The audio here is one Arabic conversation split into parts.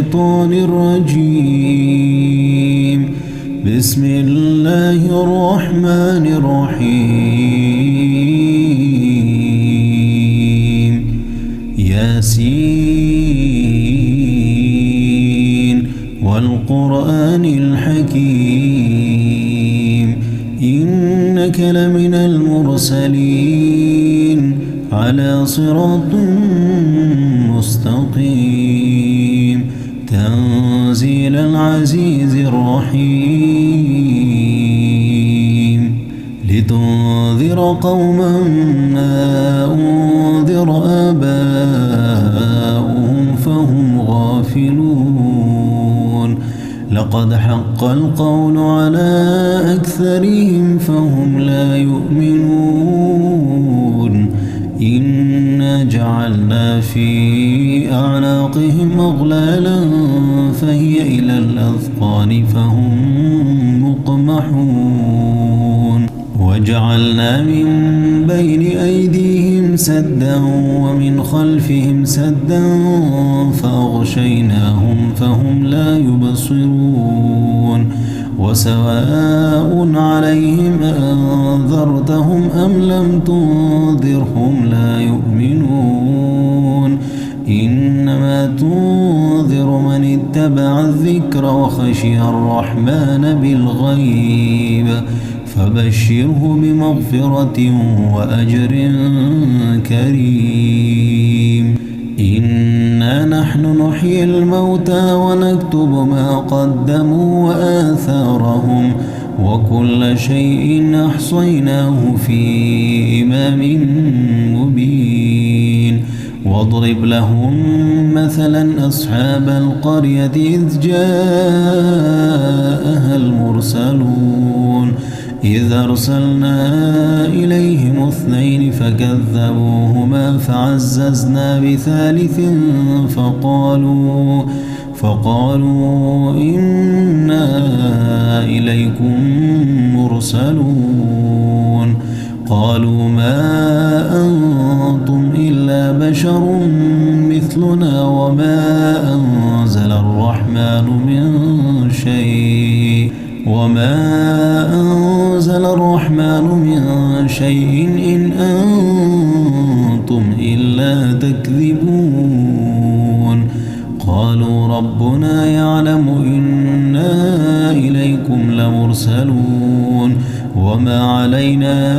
الشيطان الرجيم. بسم الله الرحمن الرحيم. ياسين والقرآن الحكيم إنك لمن المرسلين على صراط مستقيم تنزيل العزيز الرحيم لتنذر قوما ما أنذر آباؤهم فهم غافلون لقد حق القول على أكثرهم فهم لا يؤمنون إنا جعلنا في أعناقهم أغلالا فهي إلى الأذقان فهم مقمحون وجعلنا من بين أيديهم سدا ومن خلفهم سدا فأغشيناهم فهم لا يبصرون وسواء عليهم أنذرتهم أم لم تنذرهم لا يؤمنون إنما تنذر من اتبع الذكر وخشي الرحمن بالغيب فبشره بمغفرة وأجر كريم. إنا نحن نحيي الموتى ونكتب ما قدموا وآثارهم وكل شيء أحصيناه في إمام مبين. واضرب لهم مثلا أصحاب القرية إذ جاءها المرسلون إذ أرسلنا إليهم 2 فكذبوهما فعززنا بثالث فقالوا إنا إليكم مرسلون قالوا ما أنتم إلا بشر مثلنا وما أنزل الرحمن من شيء إن أنتم إلا تكذبون. قالوا ربنا يعلم إنا إليكم لمرسلون وما علينا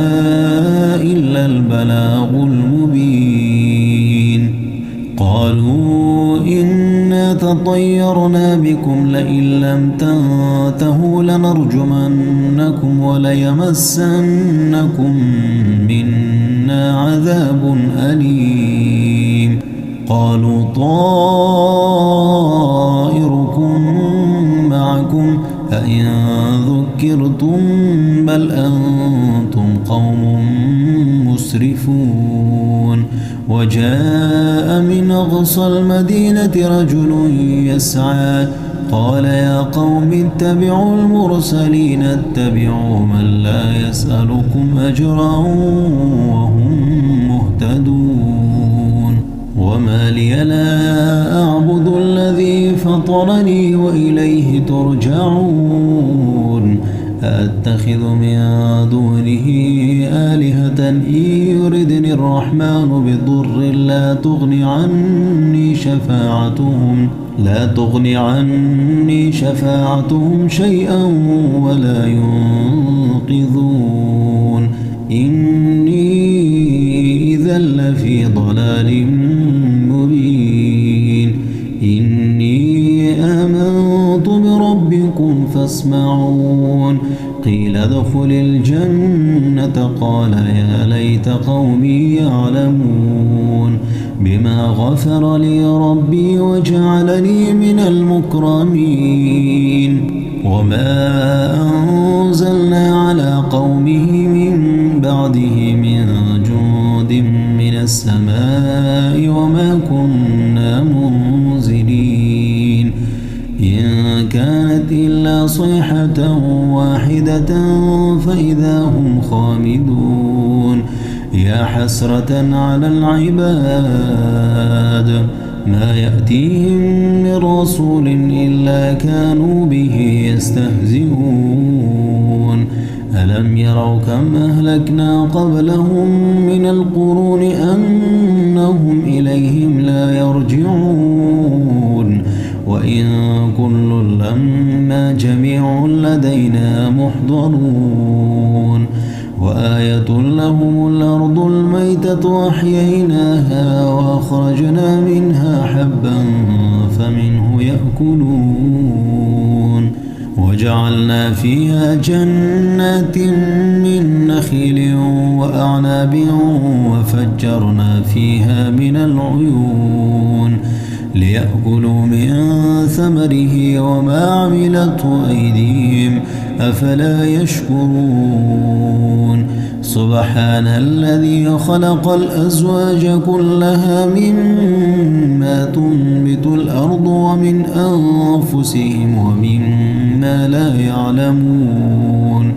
إلا البلاغ المبين. قالوا إنا تطيرنا بكم لئن لم تنتهوا لنرجمنكم وليمسنكم منا عذاب أليم. قالوا طائركم معكم أئن ذكرتم بل أنتم قوم مسرفون. وجاء من أقصى المدينة رجل يسعى قال يا قوم اتبعوا المرسلين اتبعوا من لا يسألكم أجرا وهم مهتدون. وما لي لا أعبد الذي فطرني وإليه ترجعون. أتخذ من دونه آلهة إن يردني الرحمن بضر لا تغني عني شفاعتهم شيئا ولا ينقذون. إني إذا لفي ضلال مبين. إني آمنت بربكم فاسمعون. قيل ادخل الجنة قال يا ليت قومي يعلمون بما غفر لي ربي وجعلني من المكرمين. وما أنزلنا على قومه من بعده من جند من السماء وما كنا منزلين. إن كانت إلا صيحة واحدة فإذا هم خامدون. يا حسرة على العباد ما يأتيهم من رسول إلا كانوا به يستهزئون ألم يروا كم أهلكنا قبلهم من القرون أنهم إليهم لا يرجعون وإن كل لما جميع لدينا محضرون وآية لهم الأرض الميتة أحييناها وأخرجنا منها حبا فمنه يأكلون وجعلنا فيها جنات من نخيل وأعناب وفجرنا فيها من العيون ليأكلوا من ثمره وما عملته أيديهم أفلا يشكرون سبحان الذي خلق الأزواج كلها مما تنبت الأرض ومن أنفسهم ومما لا يعلمون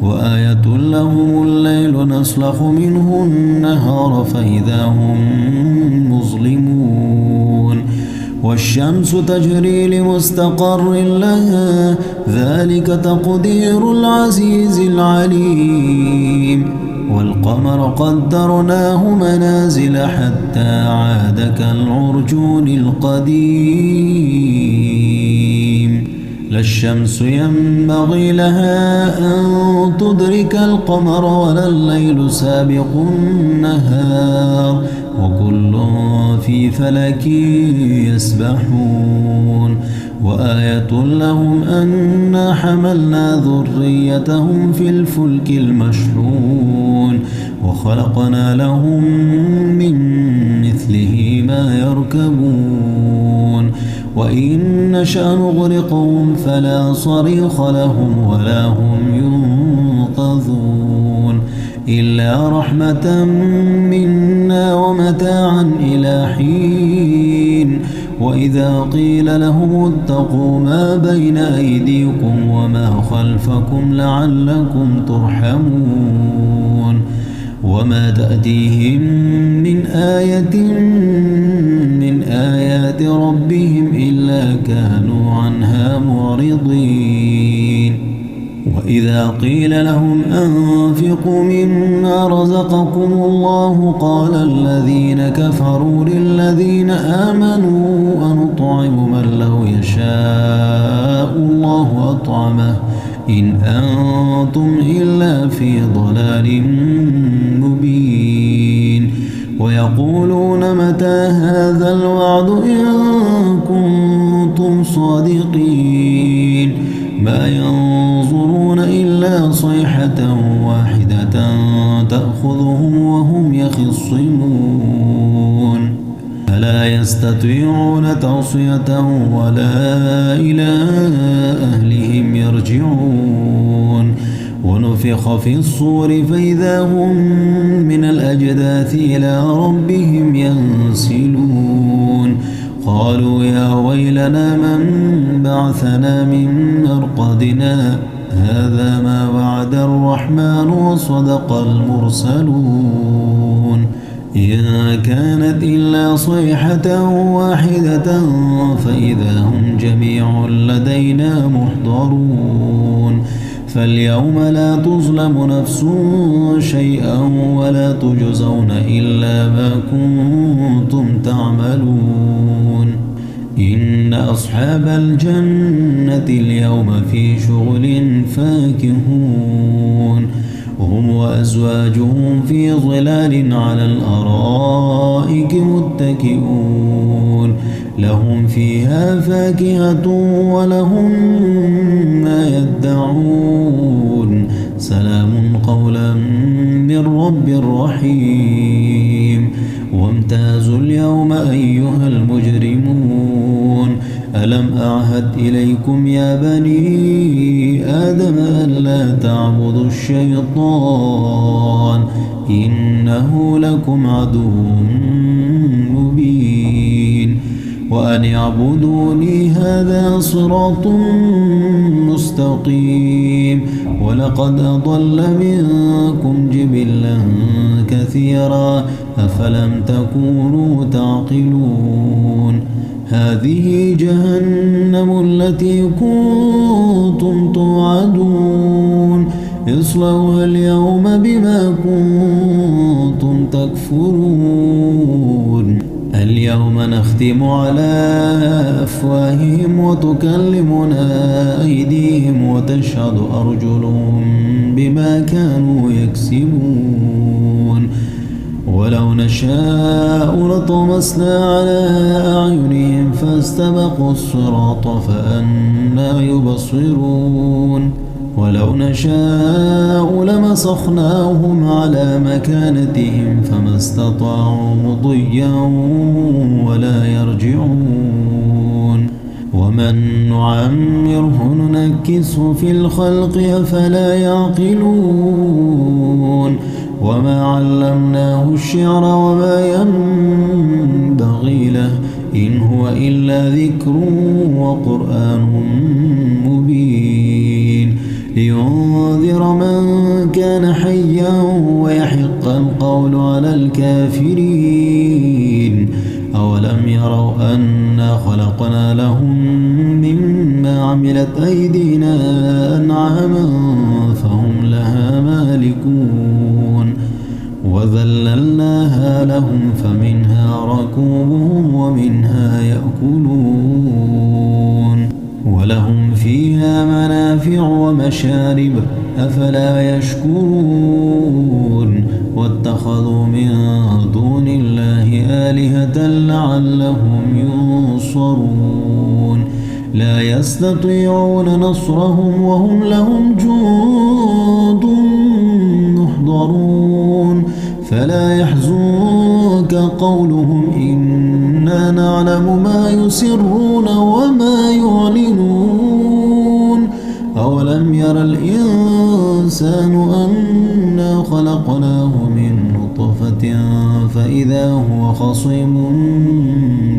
وآية لهم الليل نسلخ منه النهار فإذا هم مظلمون والشمس تجري لمستقر لها ذلك تقدير العزيز العليم والقمر قدرناه منازل حتى عاد كالعرجون القديم لا الشمس ينبغي لها أن تدرك القمر ولا الليل سابق النهار وكل في فلك يسبحون وآية لهم أنا حملنا ذريتهم في الفلك المشحون وخلقنا لهم من مثله ما يركبون وإن نشأ نغرقهم فلا صريخ لهم ولا هم ينقذون إلا رحمة منا ومتاعا إلى حين وإذا قيل لهم اتقوا ما بين أيديكم وما خلفكم لعلكم ترحمون وما تأتيهم من آية من آيات ربهم إلا كانوا عنها معرضين وإذا قيل لهم أنفقوا مما رزقكم الله قال الذين كفروا للذين آمنوا أنطعم من لو يشاء الله أطعمه إن أنتم إلا في ضلال مبين ويقولون متى هذا الوعد إن كنتم صادقين ما ينظرون إلا صيحة واحدة تأخذهم وهم يخصمون فلا يستطيعون توصية ولا إلى أهلهم يرجعون ونفخ في الصور فإذا هم من الأجداث إلى ربهم ينسلون قالوا يا ويلنا من بعثنا من مرقدنا هذا ما وعد الرحمن وصدق المرسلون إن كانت إلا صيحة واحدة فإذا هم جميع لدينا محضرون فاليوم لا تظلم نفس شيئا ولا تجزون إلا ما كنتم تعملون إن أصحاب الجنة اليوم في شغل فاكهون هم وأزواجهم في ظلال على الأرائك متكئون لهم فيها فاكهة ولهم ما يدعون سلام قولا من رب رحيم وامتازوا اليوم أيها المجرمون ألم أعهد إليكم يا بني آدم ألا تعبدوا الشيطان إنه لكم عدو مبين وأن اعبدوني هذا صراط مستقيم ولقد أضل منكم جبلا كثيرا أفلم تكونوا تعقلون هذه جهنم التي كنتم توعدون اصلوها اليوم بما كنتم تكفرون اليوم نختم على أفواههم وتكلمنا أيديهم وتشهد أرجلهم بما كانوا يكسبون ولو نشاء لطمسنا على أعينهم فاستبقوا الصراط فأنى يبصرون ولو نشاء لمسخناهم على مكانتهم فما استطاعوا مضيا ولا يرجعون ومن نعمره ننكسه في الخلق أفلا يعقلون وما علمناه الشعر وما ينبغي له إن هو إلا ذكر وقرآن مبين لينذر من كان حيا ويحق القول على الكافرين أولم يروا أنا خلقنا لهم مما عملت أيدينا أنعاما فهم لها مالكون وذللناها لهم فمنها ركوبهم ومنها يأكلون ولهم فيها منافع ومشارب أفلا يشكرون واتخذوا من دون الله آلهة لعلهم ينصرون لا يستطيعون نصرهم وهم لهم جند محضرون فلا يحزنك قولهم إنا نعلم ما يسرون وما يعلنون أولم ير الإنسان أنا خلقناه من نطفة فإذا هو خصيم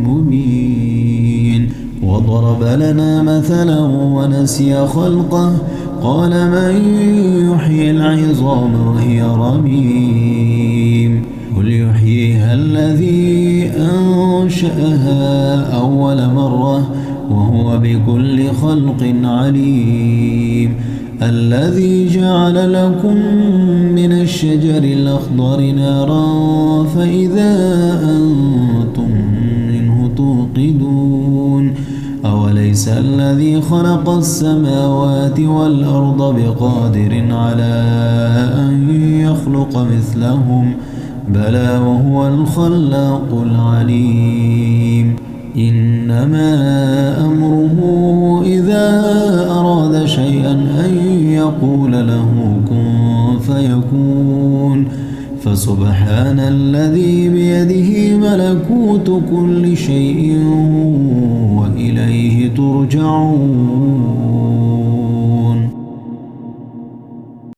مبين وضرب لنا مثلا ونسي خلقه قال من يحيي العظام وهي رميم قل يحييها الذي أنشأها أول مرة وهو بكل خلق عليم الذي جعل لكم من الشجر الأخضر نارا فإذا أنتم منه توقدون أوليس الذي خلق السماوات والأرض بقادر على أن يخلق مثلهم بلى وهو الخلاق العليم إنما أمره إذا أراد شيئا أن يقول له كن فيكون فسبحان الذي بيده ملكوت كل شيء وإليه ترجعون